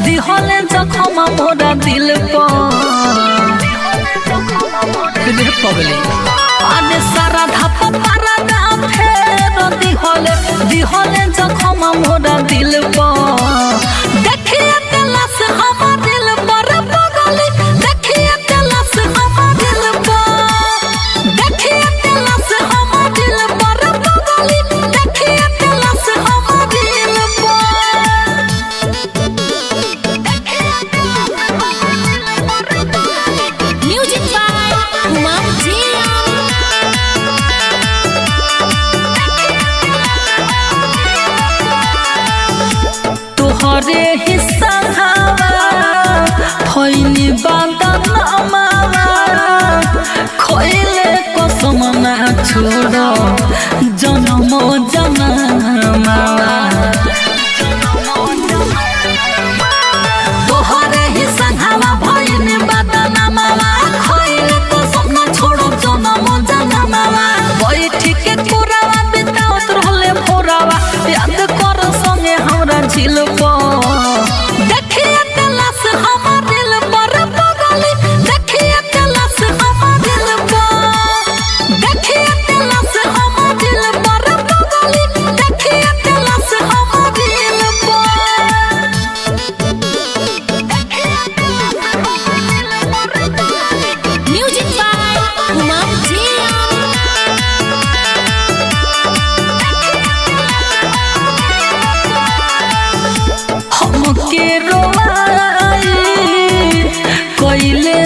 दिहले जखम मोरा दिल पगली आने सारा धाप पारा दाम फेर दिहले जखम मोरा दिल देखिए तलाश हमार दिल पर पगली देखिए तलाश हमार दिल देखिए तलाश हमार दिल पर पगली देखिए तलाश हमार दिल Music by Umar Jian. तोहरे हिस्सा फैली बादनमा खैले कसम ना छोड़ जन्म जन्मा तोहरे हिस्सा फैली बादनमा खैले कसम ना छोड़ जन्म जन्मा बैठ के कोरावा बितावत रहले भोरावा याद कर संगे हमरा झिल देखिए तलाश हमार दिल पर पगली देखिए तलाश हमार दिल देखिए तलाश हमार दिल पर पगली देखिए तलाश हमार दिल Music by Umar Jian. हमके रोवाई कोइले